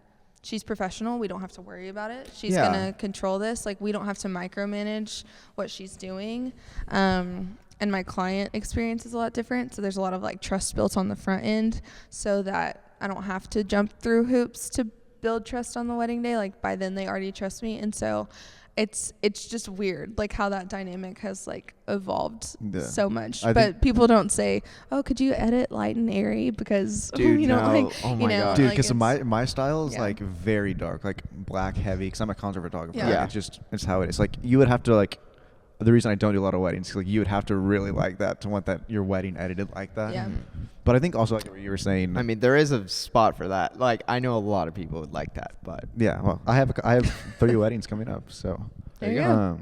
she's professional. We don't have to worry about it. She's going to control this. Like, we don't have to micromanage what she's doing. And my client experience is a lot different. So there's a lot of like trust built on the front end so that I don't have to jump through hoops to build trust on the wedding day. Like, by then they already trust me. And so it's just weird, like how that dynamic has like evolved so much. But people don't say, oh, could you edit light and airy, because dude, you know, no. like, oh my you know, God. Dude, like because my style is yeah. like very dark, like black heavy, because I'm a concert photographer. Yeah. Like, it's how it is. Like, you would have to like, the reason I don't do a lot of weddings, like, you would have to really like that to want that your wedding edited like that. Yeah. But I think also, like what you were saying, I mean, there is a spot for that. Like, I know a lot of people would like that, but yeah, well, I have 3 weddings coming up, so There you go.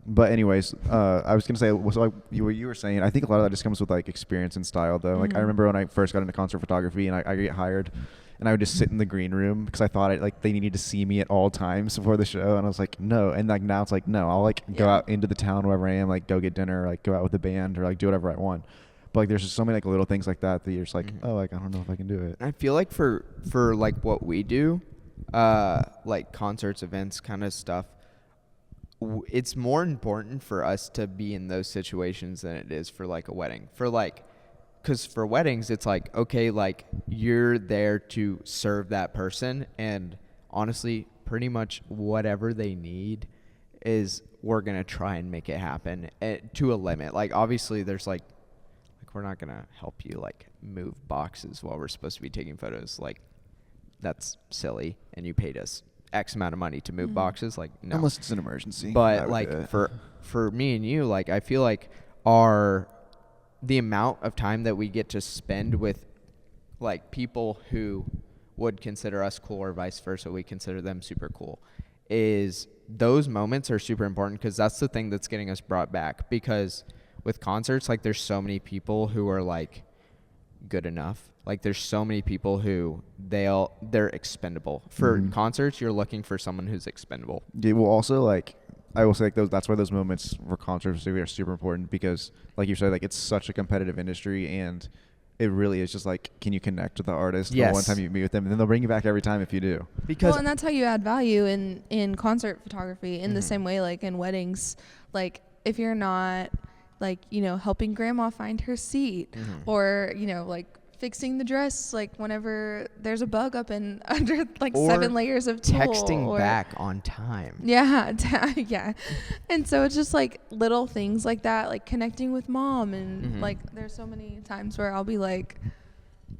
But anyways, I was gonna say, so like what you were saying, I think a lot of that just comes with like experience and style, though. Like, I remember when I first got into concert photography and I get hired, and I would just sit in the green room because I thought they needed to see me at all times before the show, and I was like, no. And like now it's like, no, I'll like go out into the town wherever I am, like go get dinner, like go out with the band, or like do whatever I want. But like, there's just so many like little things like that you're just like, oh, like I don't know if I can do it. I feel like for like what we do, like concerts, events, kind of stuff, it's more important for us to be in those situations than it is for like a wedding. For like, because for weddings, it's like, okay, like you're there to serve that person, and honestly, pretty much whatever they need is we're gonna try and make it happen to a limit. Like, obviously, there's like we're not gonna help you like move boxes while we're supposed to be taking photos. Like, that's silly, and you paid us X amount of money to move boxes. Like, no. Unless it's an emergency. But like for me and you, like, I feel like the amount of time that we get to spend with like people who would consider us cool, or vice versa, we consider them super cool, is those moments are super important, because that's the thing that's getting us brought back. Because with concerts, like, there's so many people who are like good enough. Like, there's so many people who they're expendable. For concerts, you're looking for someone who's expendable. Yeah, well, also, like, I will say, like, that's why those moments for concerts are super important, because, like you said, like, it's such a competitive industry, and it really is just like, can you connect with the artist the one time you meet with them, and then they'll bring you back every time if you do. Well, and that's how you add value in concert photography, in the same way, like in weddings. Like, if you're not, like, you know, helping grandma find her seat, or, you know, like fixing the dress, like whenever there's a bug up in under like or 7 layers of tulle, texting back on time. Yeah. Yeah. And so it's just like little things like that, like connecting with mom, and like there's so many times where I'll be like,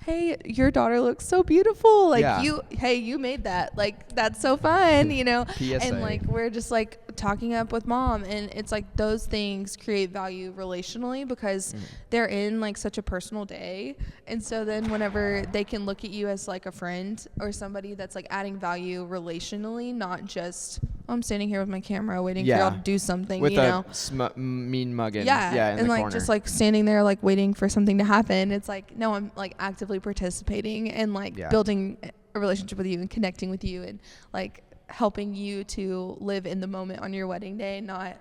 hey, your daughter looks so beautiful, like you made that, like that's so fun, you know. PSA. And like we're just like talking up with mom, and it's like those things create value relationally, because they're in like such a personal day. And so then whenever they can look at you as like a friend or somebody that's like adding value relationally, not just, oh, I'm standing here with my camera waiting for y'all to do something, with you know, mean mugging, in and the like corner. just like standing there like waiting for something to happen. It's like, no, I'm like actively participating and like building a relationship with you and connecting with you, and like helping you to live in the moment on your wedding day, not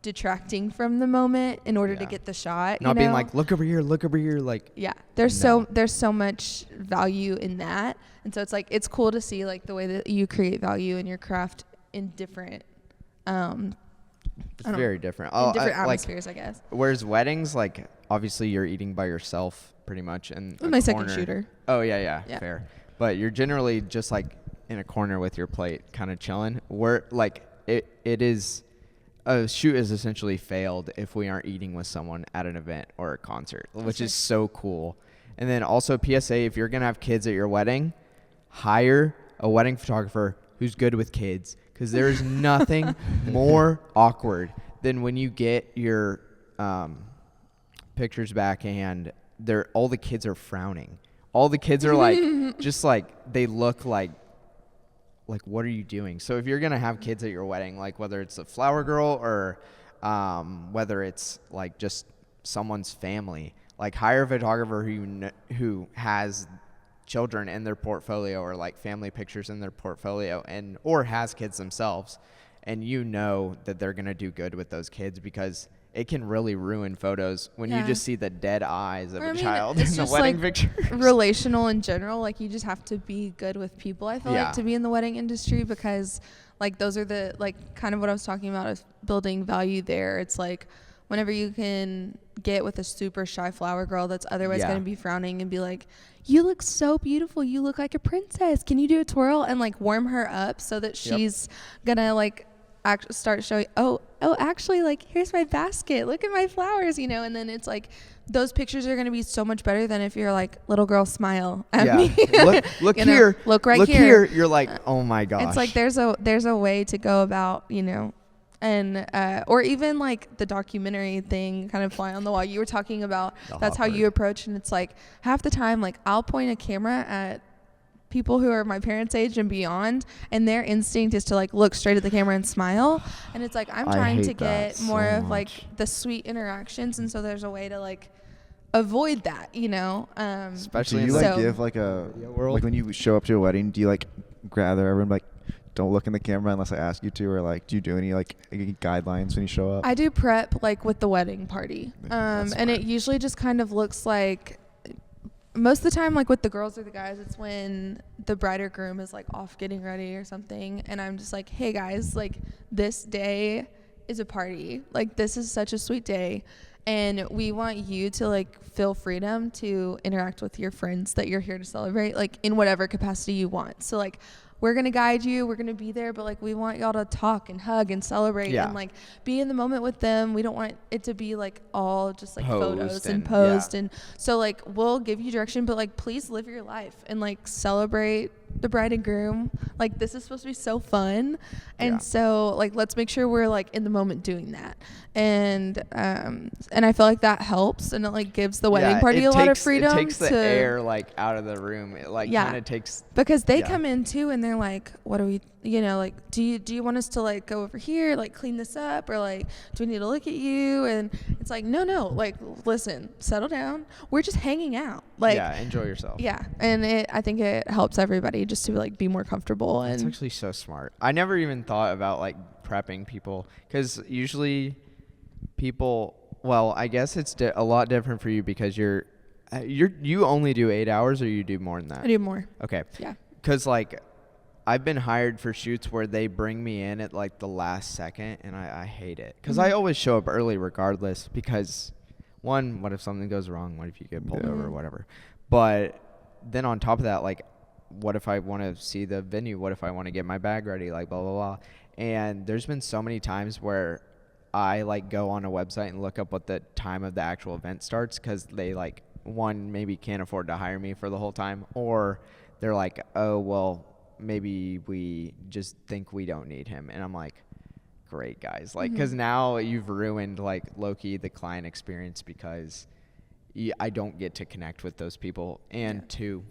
detracting from the moment in order to Yeah. get the shot. Not being like, look over here, like. Yeah, there's No. so much value in that, and so it's like it's cool to see like the way that you create value in your craft in different It's very different. in different like, atmospheres, I guess. whereas weddings, like, obviously you're eating by yourself pretty much. And With my second shooter. Oh, yeah, Yeah. fair. But you're generally just, like, in a corner with your plate kind of chilling. Where, like, it is, a shoot is essentially failed if we aren't eating with someone at an event or a concert, which is so cool. And then also PSA, if you're going to have kids at your wedding, hire a wedding photographer who's good with kids. Because there's nothing more awkward than when you get your pictures back and all the kids are frowning. All the kids are like, just like, they look like, what are you doing? So if you're going to have kids at your wedding, like whether it's a flower girl or whether it's like just someone's family, like hire a photographer who has children in their portfolio or like family pictures in their portfolio or has kids themselves, and you know that they're going to do good with those kids, because it can really ruin photos when you just see the dead eyes of a child in the wedding pictures. Relational in general, like you just have to be good with people, I feel like, to be in the wedding industry, because like those are the like kind of what I was talking about is building value there. It's like whenever you can get with a super shy flower girl that's otherwise going to be frowning and be like, you look so beautiful, you look like a princess, can you do a twirl, and like warm her up so that she's gonna like start showing, oh actually, like, here's my basket, look at my flowers, you know. And then it's like those pictures are going to be so much better than if you're like, little girl, smile at me. look you here, know, look right look here. You're like, oh my gosh. It's like there's a way to go about, you know. And or even like the documentary thing, kind of fly on the wall you were talking about, that's how you approach. And it's like half the time, like I'll point a camera at people who are my parents' age and beyond, and their instinct is to like look straight at the camera and smile. And it's like I'm trying to get more of like the sweet interactions, and so there's a way to like avoid that, you know. Especially do you like give like a like when you show up to a wedding, do you like gather everyone like, don't look in the camera unless I ask you to, or like do you do any like guidelines when you show up? I do prep like with the wedding party, and it usually just kind of looks like, most of the time, like with the girls or the guys, it's when the bride or groom is like off getting ready or something, and I'm just like, hey guys, like this day is a party, like this is such a sweet day, and we want you to like feel freedom to interact with your friends that you're here to celebrate, like in whatever capacity you want. So like, we're going to guide you, we're going to be there, but like we want y'all to talk and hug and celebrate and like be in the moment with them. We don't want it to be like all just like photos and posed. And so like we'll give you direction, but like please live your life and like celebrate the bride and groom. Like this is supposed to be so fun. And so like let's make sure we're like in the moment doing that. And I feel like that helps, and it like gives the wedding party a lot of freedom. It takes the air like out of the room. It like kind of takes, because they come in too and they're like, what do we, you know, like do you want us to like go over here, like clean this up, or like do we need to look at you? And it's like no, like listen, settle down, we're just hanging out, like enjoy yourself. And I think it helps everybody just to like be more comfortable. And it's actually so smart. I never even thought about like prepping people, because usually people, well, I guess it's a lot different for you because you only do 8 hours, or you do more than that? I do more. Okay. Yeah. Because like I've been hired for shoots where they bring me in at like the last second, and I hate it, because I always show up early regardless, because one, what if something goes wrong? What if you get pulled over or whatever? But then on top of that, like, what if I want to see the venue? What if I want to get my bag ready? Like blah, blah, blah. And there's been so many times where I like go on a website and look up what the time of the actual event starts, because they like, one, maybe can't afford to hire me for the whole time, or they're like, oh, well, maybe we just think we don't need him. And I'm like, great, guys. Like, because now you've ruined like low-key the client experience, because I don't get to connect with those people. And two,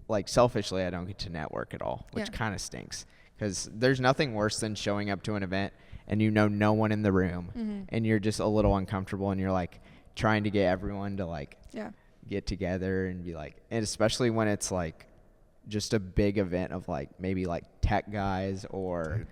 like selfishly, I don't get to network at all, which kind of stinks, because there's nothing worse than showing up to an event and you know no one in the room, and you're just a little uncomfortable, and you're like trying to get everyone to like get together and be like, and especially when it's like just a big event of like maybe like tech guys or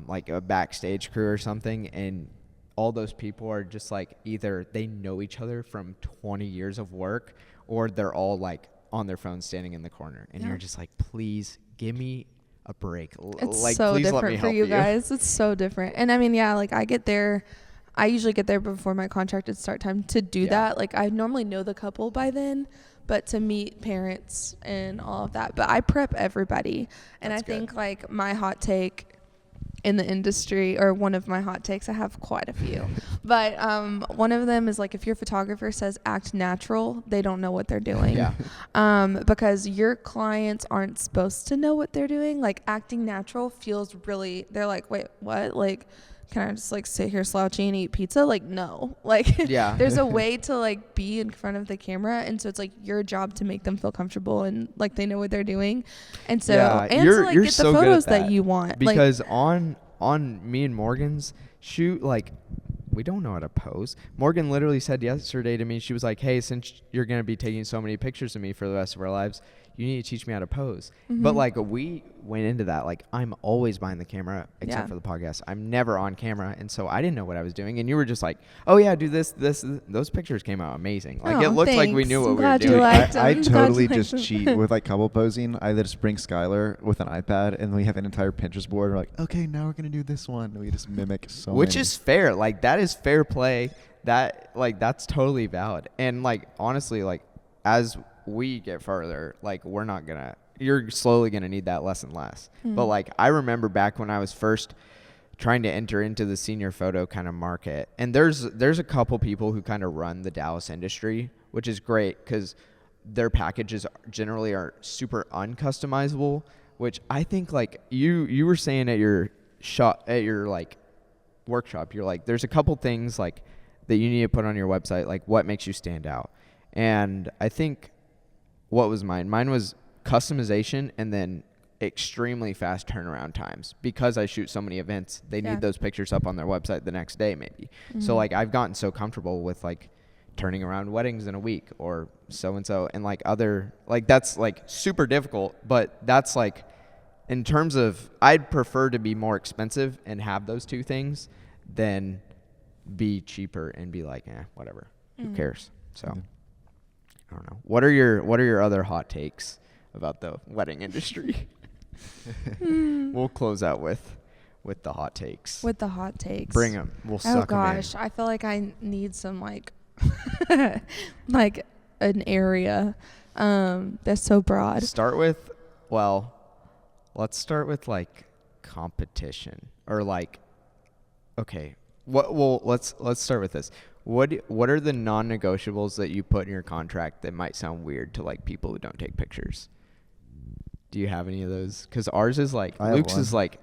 like a backstage crew or something, and all those people are just like either they know each other from 20 years of work, or they're all like on their phone standing in the corner, and you're just like, please give me a break. It's Like, so please let me different for help you guys. It's so different. And I mean, yeah, like I usually get there before my contracted start time to do that. Like I normally know the couple by then, but to meet parents and all of that. But I prep everybody. And That's I think good. like my hot take in the industry, or one of my hot takes, I have quite a few, but one of them is like, if your photographer says act natural, they don't know what they're doing. Because your clients aren't supposed to know what they're doing. Like acting natural feels really, they're like, wait, what? Like, can I just like sit here slouchy and eat pizza? Like, no. Like, there's a way to like be in front of the camera, and so it's like your job to make them feel comfortable and like they know what they're doing, and so and to like get the photos that you want. Because like, on me and Morgan's shoot, like, we don't know how to pose. Morgan literally said yesterday to me, she was like, hey, since you're going to be taking so many pictures of me for the rest of our lives, you need to teach me how to pose. But like, we went into that like, I'm always behind the camera except for the podcast. I'm never on camera, and so I didn't know what I was doing, and you were just like, oh yeah, do this. Those pictures came out amazing. Like, it looked like we knew what we were doing. I totally just cheat with like couple posing. I just bring Skylar with an iPad, and we have an entire Pinterest board. We're like, okay, now we're gonna do this one, and we just mimic so which many. is fair. Like, that is fair play. That like, that's totally valid. And like, honestly, like, as we get further, like, you're slowly gonna need that less and less. But like, I remember back when I was first trying to enter into the senior photo kind of market, and there's a couple people who kind of run the Dallas industry, which is great because their packages generally are super uncustomizable, which I think, like, you were saying at your like workshop, you're like, there's a couple things like that you need to put on your website, like what makes you stand out. And I think, what was mine? Mine was customization, and then extremely fast turnaround times. Because I shoot so many events, they need those pictures up on their website the next day maybe. So like, I've gotten so comfortable with like turning around weddings in a week, or so and so, and like other, like, that's like super difficult, but that's like, in terms of, I'd prefer to be more expensive and have those two things than be cheaper and be like, whatever, who cares? So I don't know. What are your other hot takes about the wedding industry? We'll close out with the hot takes. With the hot takes. Bring them. We'll suck them in. Oh gosh, I feel like I need some like like an area that's so broad. Let's start with like competition, or like, okay, let's start with this. What are the non-negotiables that you put in your contract that might sound weird to like people who don't take pictures? Do you have any of those? Because ours is like, Luke's is like,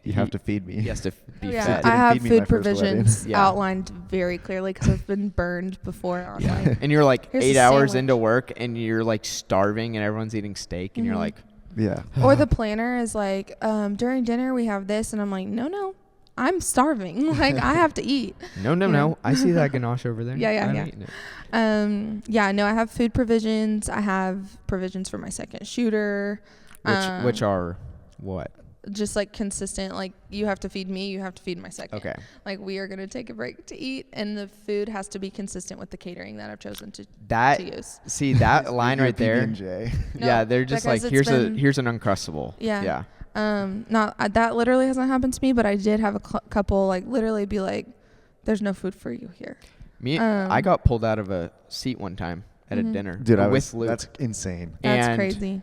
you have to feed me. He has to be Yeah, fed. I have feed me my food first provisions wedding. Yeah. outlined very clearly because I've been burned before on like, And you're like here's 8 a hours sandwich. into work, and you're like starving, and everyone's eating steak, and you're like, Yeah. Or the planner is like, during dinner we have this, and I'm like, no, I'm starving. Like, I have to eat. no, I see that ganache over there. Yeah. I'm eating it. I have food provisions. I have provisions for my second shooter. Which are what? Just like consistent, like, you have to feed me, you have to feed my second. Okay. Like, we are going to take a break to eat, and the food has to be consistent with the catering that I've chosen to use. See that line right there? PB&J. No, Yeah, they're just like, because here's an Uncrustable. Yeah. That literally hasn't happened to me, but I did have a couple like literally be like, there's no food for you here. I got pulled out of a seat one time at a dinner. Dude, with Luke. that's insane. That's And crazy.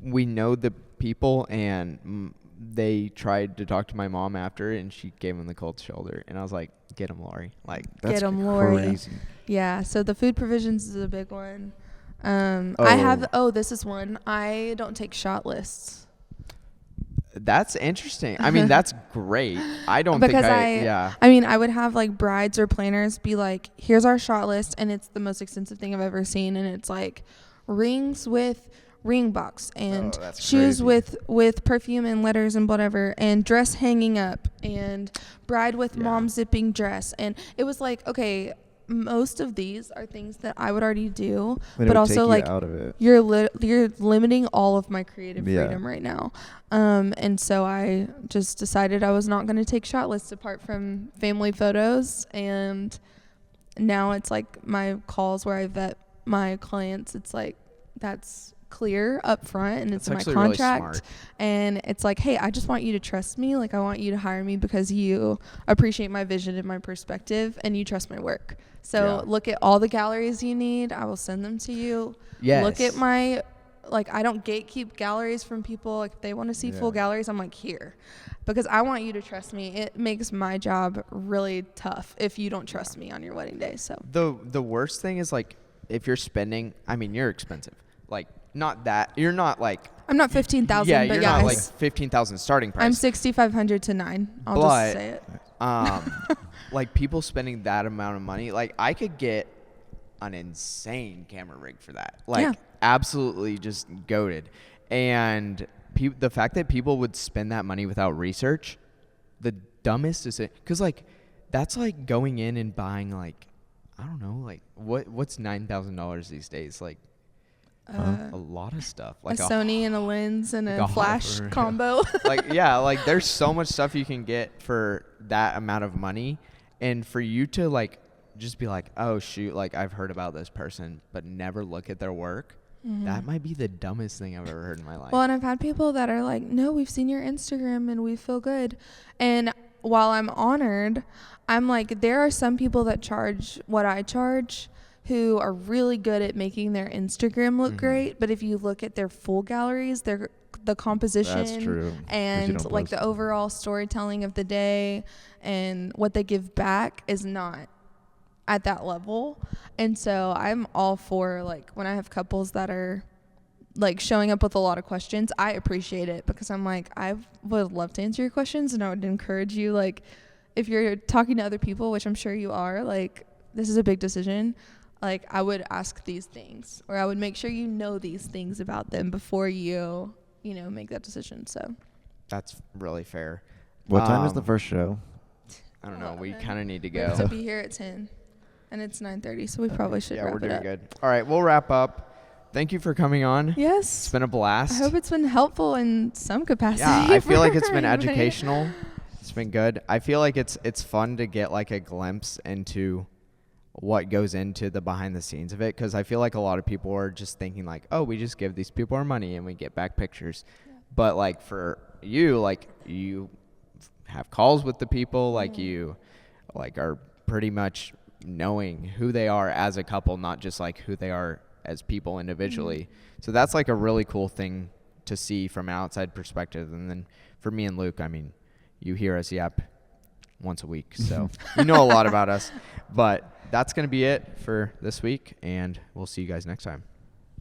we know the people, and they tried to talk to my mom after, and she gave him the cold shoulder, and I was like, get him, Lori. Like, That's Get 'em, Lori. crazy. Yeah, so the food provisions is a big one. This is one. I don't take shot lists. that's interesting. I mean, that's great. I don't Because think I would have like brides or planners be like, here's our shot list, and it's the most extensive thing I've ever seen, and it's like rings with ring box, and that's shoes crazy. with perfume and letters and whatever, and dress hanging up, and bride with mom zipping dress. And it was like, okay, most of these are things that I would already do, Then it but would also take you like out of it. you're limiting all of my creative Yeah. freedom right now. And so I just decided I was not going to take shot lists apart from family photos. And now it's like my calls where I vet my clients, it's like that's clear up front and it's in my actually really contract. smart. And it's like, hey, I just want you to trust me. Like, I want you to hire me because you appreciate my vision and my perspective and you trust my work. So Yeah. look at all the galleries you need. I will send them to you. Yes. Look at my, like, I don't gatekeep galleries from people. Like, if they want to see full Yeah. galleries, I'm like, here. Because I want you to trust me. It makes my job really tough if you don't trust me on your wedding day. So The worst thing is, like, if you're spending, I mean, you're expensive. Like, not that. You're not, like. I'm not 15,000, Yeah, but you're yeah, not, like, 15,000 starting price. I'm 6,500 to 9. I'll But, just say it. Like, people spending that amount of money, like, I could get an insane camera rig for that. Like, Yeah. absolutely just goated. And the fact that people would spend that money without research, the dumbest is it. Because, like, that's like going in and buying, like, I don't know, like, what's $9,000 these days? Like, a lot of stuff. Like a Sony and a lens and like a a flash Hopper. combo. like, yeah, like, there's so much stuff you can get for that amount of money. And for you to, like, just be like, oh, shoot, like, I've heard about this person, but never look at their work, that might be the dumbest thing I've ever heard in my life. Well, and I've had people that are like, no, we've seen your Instagram and we feel good. And while I'm honored, I'm like, there are some people that charge what I charge who are really good at making their Instagram look great. But if you look at their full galleries, the composition That's true. 'Cause you and don't like post the it. overall storytelling of the day and what they give back is not at that level. And so I'm all for, like, when I have couples that are like showing up with a lot of questions, I appreciate it because I'm like, I would love to answer your questions and I would encourage you, like, if you're talking to other people, which I'm sure you are, like, this is a big decision, like, I would ask these things, or I would make sure you know these things about them before you make that decision. So That's really fair. What time is the Um, first show? I don't know. We 11. kind of need to we have go. to be here at 10 and it's 9:30, so we probably should Yeah, wrap we're it doing up. good. All right, we'll wrap up. Thank you for coming on. It's Yes. been a blast. I hope it's been helpful in some capacity. Yeah, I feel like it's for been anybody. educational. It's been good. I feel like it's fun to get, like, a glimpse into what goes into the behind the scenes of it, because I feel like a lot of people are just thinking, like, oh, we just give these people our money and we get back pictures. Yeah. But, like, for you, like, you have calls with the people, like, you, like, are pretty much knowing who they are as a couple, not just, like, who they are as people individually. So that's, like, a really cool thing to see from an outside perspective. And then for me and Luke, I mean, you hear us yap once a week, so you know a lot about us. But that's going to be it for this week, and we'll see you guys next time.